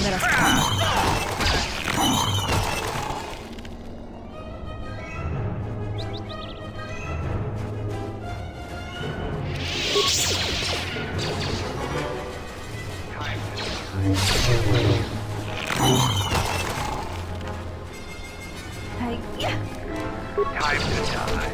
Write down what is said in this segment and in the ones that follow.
Let us come. Hey, yeah. Time to die.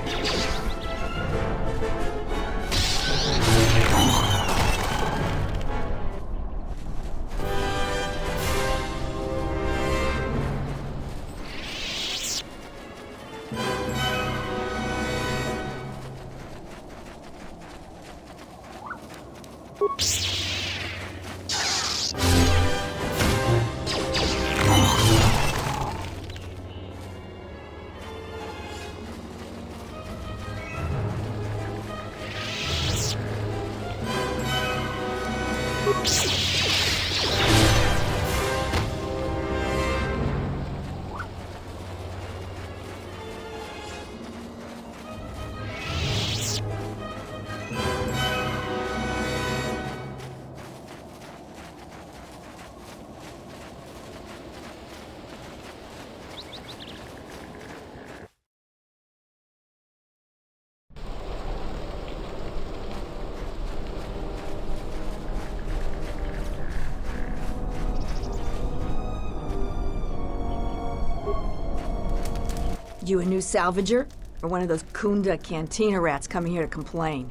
You a new salvager? Or one of those Kunda cantina rats coming here to complain?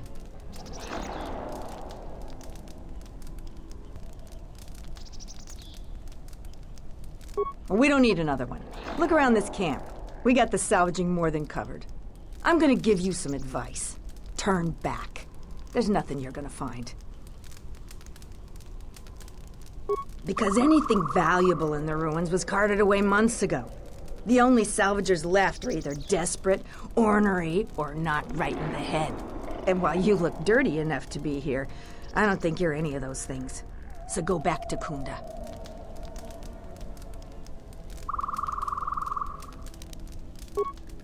Well, we don't need another one. Look around this camp. We got the salvaging more than covered. I'm gonna give you some advice. Turn back. There's nothing you're gonna find. Because anything valuable in the ruins was carted away months ago. The only salvagers left are either desperate, ornery, or not right in the head. And while you look dirty enough to be here, I don't think you're any of those things. So go back to Kunda.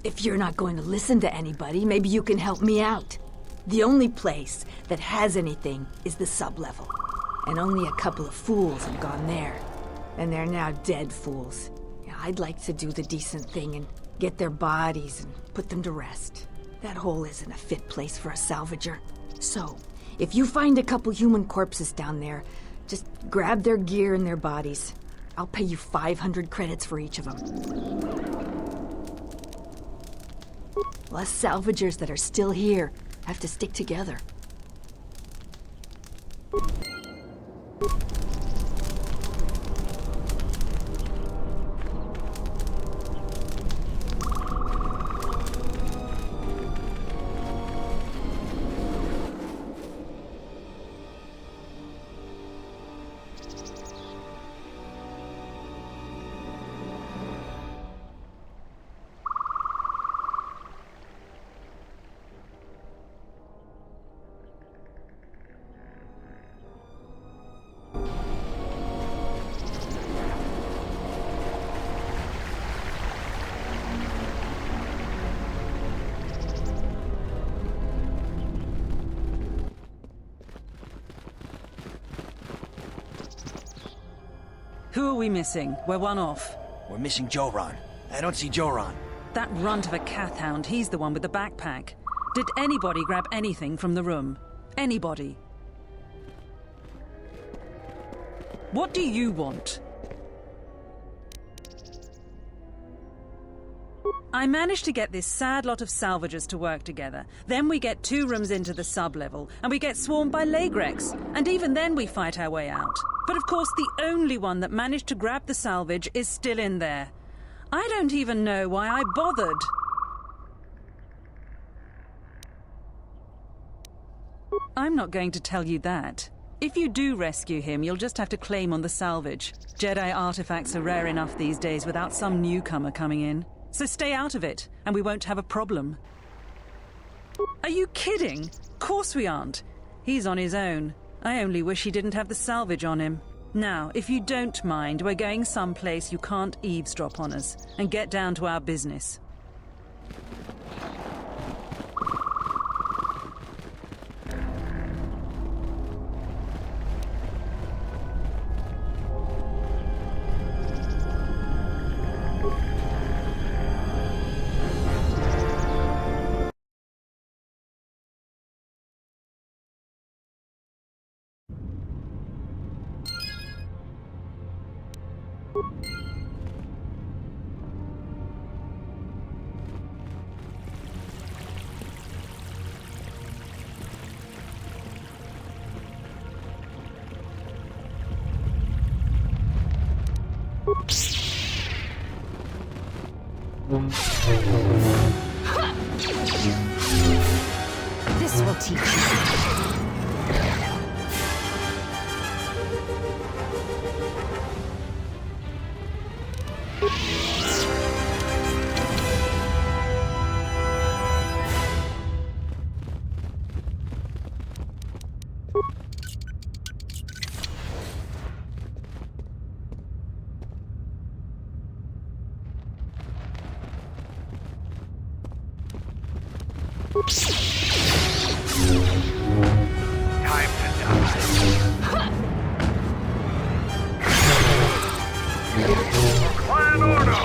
If you're not going to listen to anybody, maybe you can help me out. The only place that has anything is the sub-level. And only a couple of fools have gone there. And they're now dead fools. I'd like to do the decent thing and get their bodies and put them to rest. That hole isn't a fit place for a salvager. So, if you find a couple human corpses down there, just grab their gear and their bodies. I'll pay you 500 credits for each of them. Us salvagers that are still here have to stick together. Who are we missing? We're one off. We're missing Joran. I don't see Joran. That runt of a Cathhound, he's the one with the backpack. Did anybody grab anything from the room? Anybody? What do you want? I managed to get this sad lot of salvagers to work together. Then we get 2 rooms into the sub-level, and we get swarmed by Lagrex. And even then we fight our way out. But of course the only one that managed to grab the salvage is still in there. I don't even know why I bothered. I'm not going to tell you that. If you do rescue him, you'll just have to claim on the salvage. Jedi artifacts are rare enough these days without some newcomer coming in. So stay out of it, and we won't have a problem. Are you kidding? Of course we aren't. He's on his own. I only wish he didn't have the salvage on him. Now, if you don't mind, we're going someplace you can't eavesdrop on us, and get down to our business. This will teach you. Time to die. Clan order!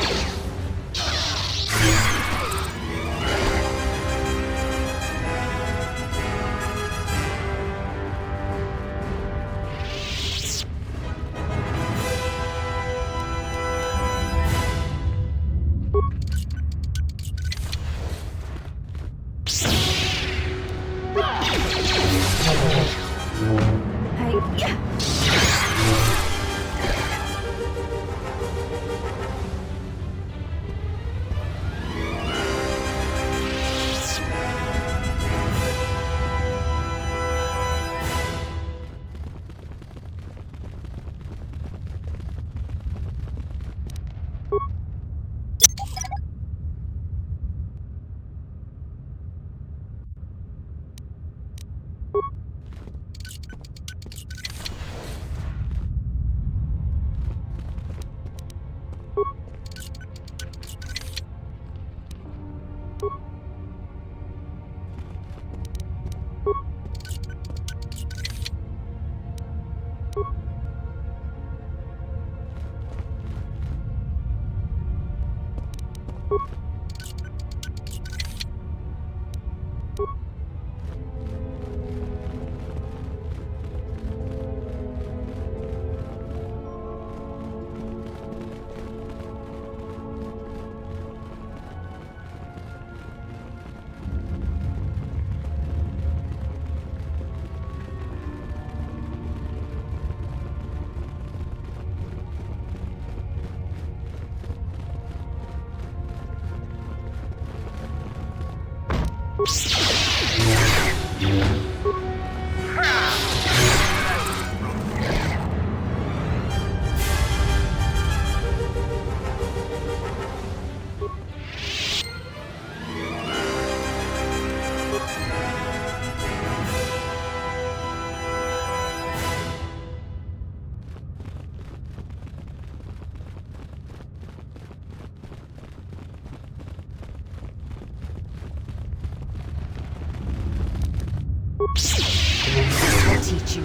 I'll teach you.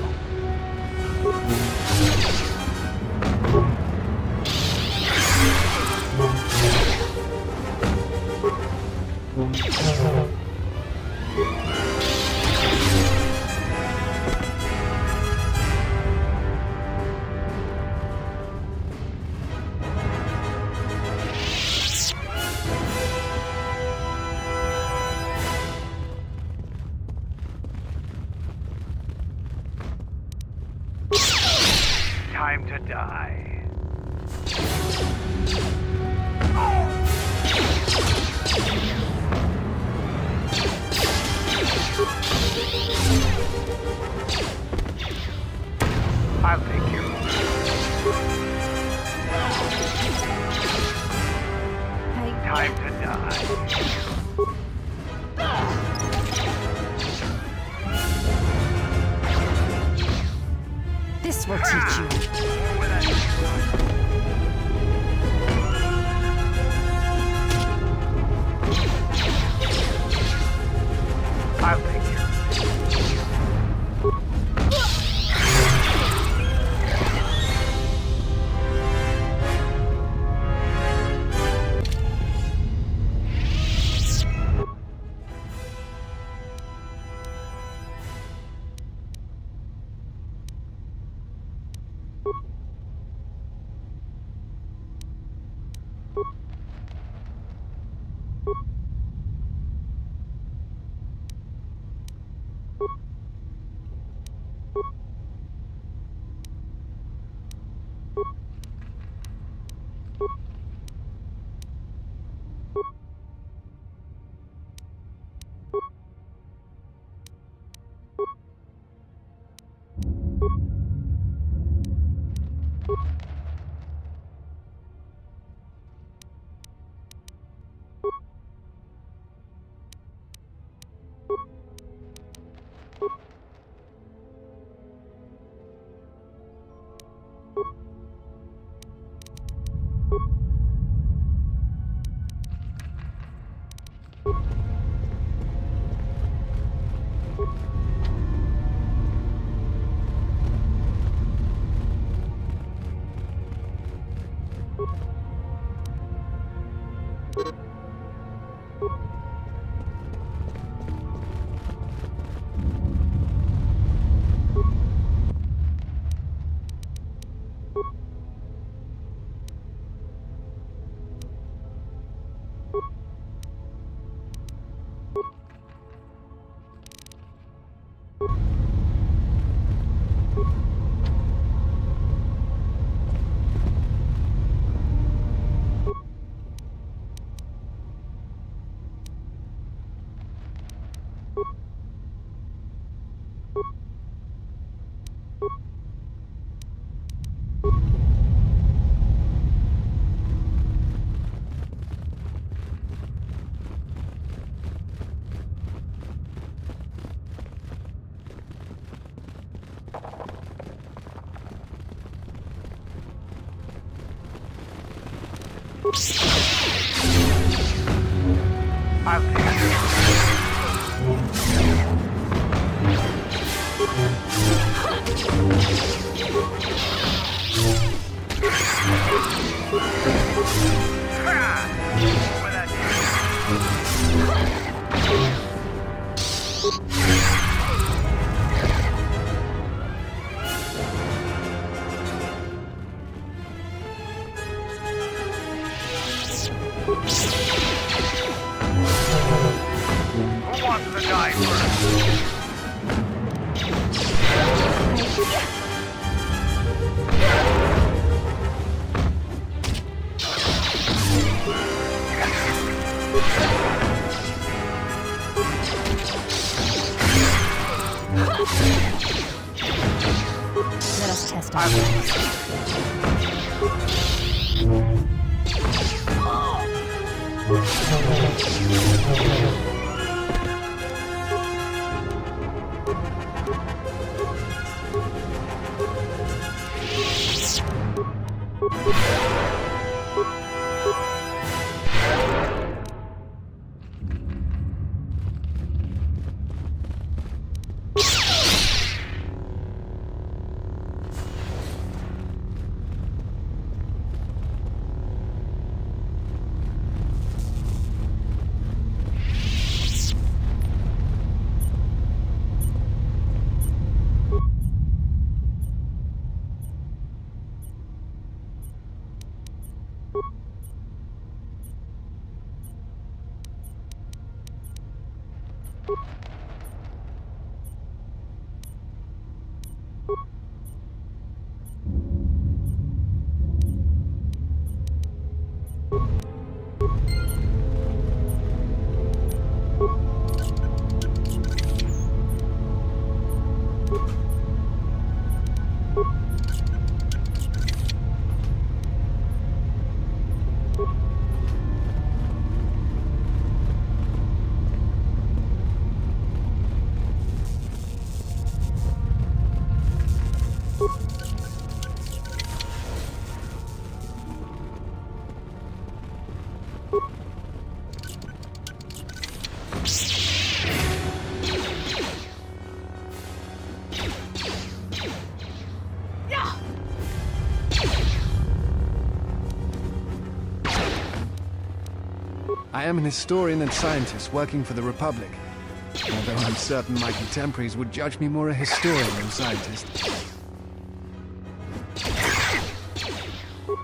Time to die. I'll take you. Time to die. This will teach you. I'll take you. I'll take Who wants to die first? Let us test our I am an historian and scientist working for the Republic. Although I'm certain my contemporaries would judge me more a historian than scientist.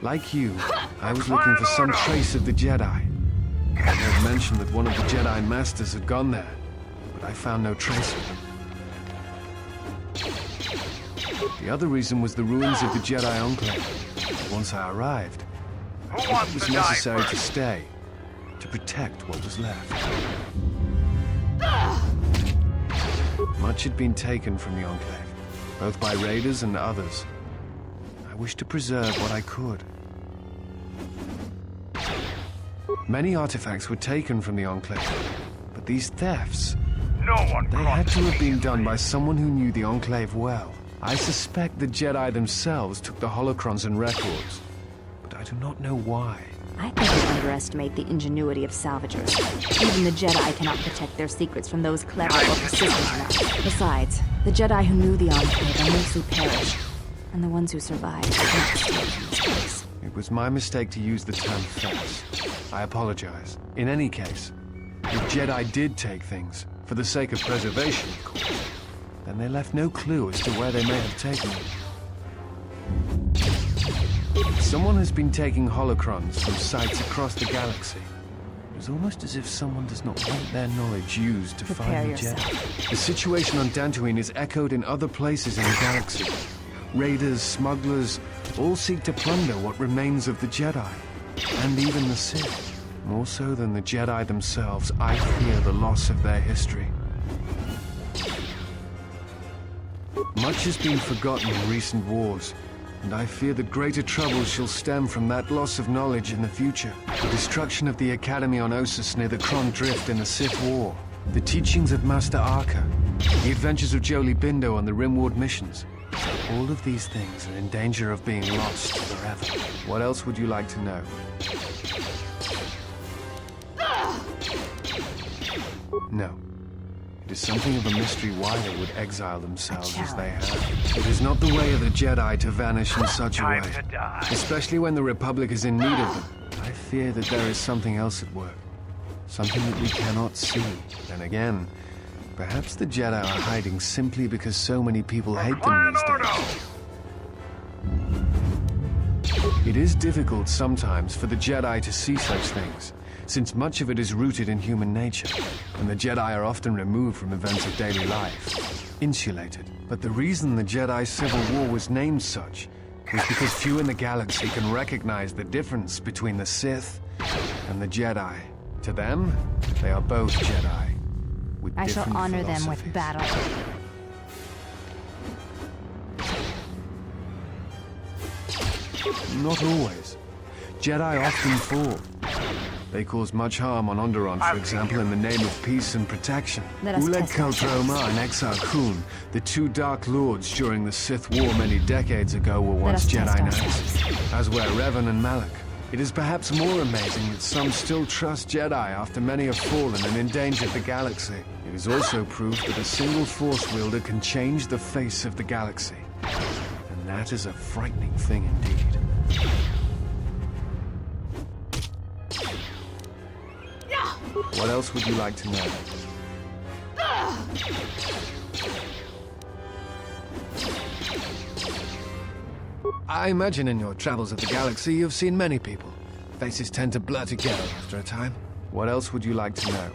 Like you, I was looking for some trace of the Jedi. I heard mention that one of the Jedi Masters had gone there, but I found no trace of them. The other reason was the ruins of the Jedi Enclave. Once I arrived, it was necessary to stay, to protect what was left. Much had been taken from the Enclave, both by raiders and others. I wished to preserve what I could. Many artifacts were taken from the Enclave, but these thefts, they had to have been done by someone who knew the Enclave well. I suspect the Jedi themselves took the holocrons and records, but I do not know why. I think you underestimate the ingenuity of salvagers. Even the Jedi cannot protect their secrets from those clever or persistent enough. Besides, the Jedi who knew the Enclave are mostly perished, and the ones who survived cannot steal from this place. It was my mistake to use the term theft. I apologize. In any case, if Jedi did take things, for the sake of preservation, of course, then they left no clue as to where they may have taken them. Someone has been taking holocrons from sites across the galaxy. It is almost as if someone does not want their knowledge used to find the Jedi. The situation on Dantooine is echoed in other places in the galaxy. Raiders, smugglers, all seek to plunder what remains of the Jedi, and even the Sith. More so than the Jedi themselves, I fear the loss of their history. Much has been forgotten in recent wars, and I fear that greater troubles shall stem from that loss of knowledge in the future. The destruction of the Academy on Ossus near the Kron Drift in the Sith War, the teachings of Master Arca, the adventures of Jolie Bindo on the Rimward missions. All of these things are in danger of being lost forever. What else would you like to know? No. It is something of a mystery why they would exile themselves as they have. It is not the way of the Jedi to vanish in such a way, especially when the Republic is in need of them. I fear that there is something else at work, something that we cannot see. Then again, perhaps the Jedi are hiding simply because so many people hate them these days. It is difficult sometimes for the Jedi to see such things, since much of it is rooted in human nature, and the Jedi are often removed from events of daily life, insulated. But the reason the Jedi Civil War was named such was because few in the galaxy can recognize the difference between the Sith and the Jedi. To them, they are both Jedi, with I shall different honor them with philosophies. battle. Not always. Jedi often fall. They cause much harm on Onderon, for example, in the name of peace and protection. Let us Uleg test our Keltroma and Exar Kun, the two Dark Lords during the Sith War many decades ago, were once us test Jedi our Knights, as were Revan and Malak. It is perhaps more amazing that some still trust Jedi after many have fallen and endangered the galaxy. It is also proof that a single Force wielder can change the face of the galaxy. And that is a frightening thing indeed. What else would you like to know? I imagine in your travels of the galaxy you've seen many people. Faces tend to blur together after a time. What else would you like to know?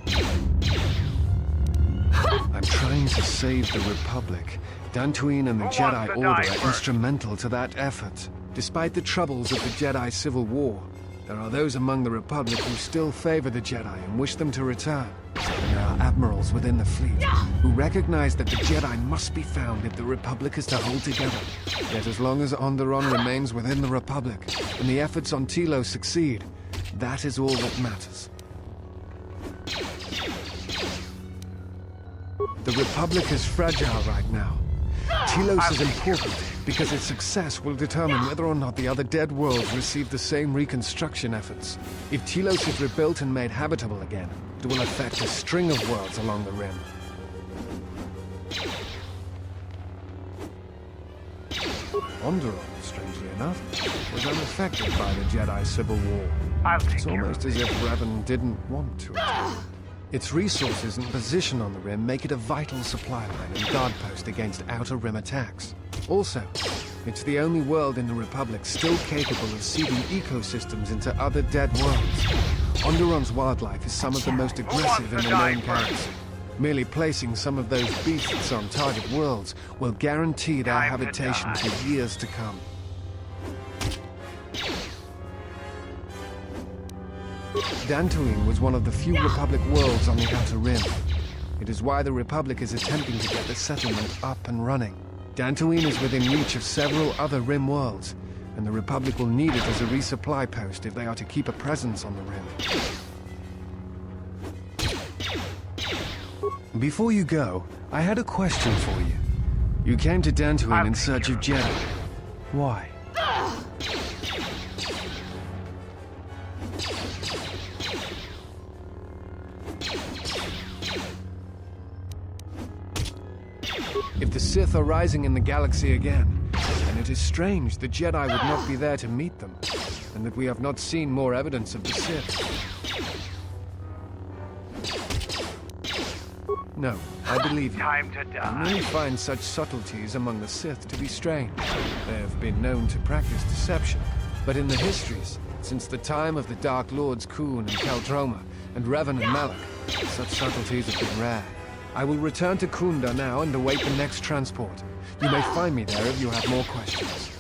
I'm trying to save the Republic. Dantooine and the Who Jedi wants to Order die are first? instrumental to that effort. Despite the troubles of the Jedi Civil War, there are those among the Republic who still favor the Jedi and wish them to return. And there are admirals within the fleet who recognize that the Jedi must be found if the Republic is to hold together. Yet as long as Onderon remains within the Republic and the efforts on Telos succeed, that is all that matters. The Republic is fragile right now. Telos is important because its success will determine whether or not the other dead worlds receive the same reconstruction efforts. If Telos is rebuilt and made habitable again, it will affect a string of worlds along the rim. Onderon, strangely enough, was unaffected by the Jedi Civil War. I'll take It's care of almost as if Revan didn't want to attack. Its resources and position on the rim make it a vital supply line and guard post against outer rim attacks. Also, it's the only world in the Republic still capable of seeding ecosystems into other dead worlds. Onderon's wildlife is some of the most aggressive in the known galaxy. Merely placing some of those beasts on target worlds will guarantee their Time to habitation die. for years to come. Dantooine was one of the few Republic worlds on the Outer Rim. It is why the Republic is attempting to get the settlement up and running. Dantooine is within reach of several other Rim worlds, and the Republic will need it as a resupply post if they are to keep a presence on the Rim. Before you go, I had a question for you. You came to Dantooine in search of Jedi. Why? If the Sith are rising in the galaxy again, then it is strange the Jedi would not be there to meet them, and that we have not seen more evidence of the Sith. No, I believe you. Time to I die. merely find such subtleties among the Sith to be strange. They have been known to practice deception, but in the histories, since the time of the Dark Lords Khoon and Khaldroma, and Revan and Malak, such subtleties have been rare. I will return to Kunda now and await the next transport. You may find me there if you have more questions.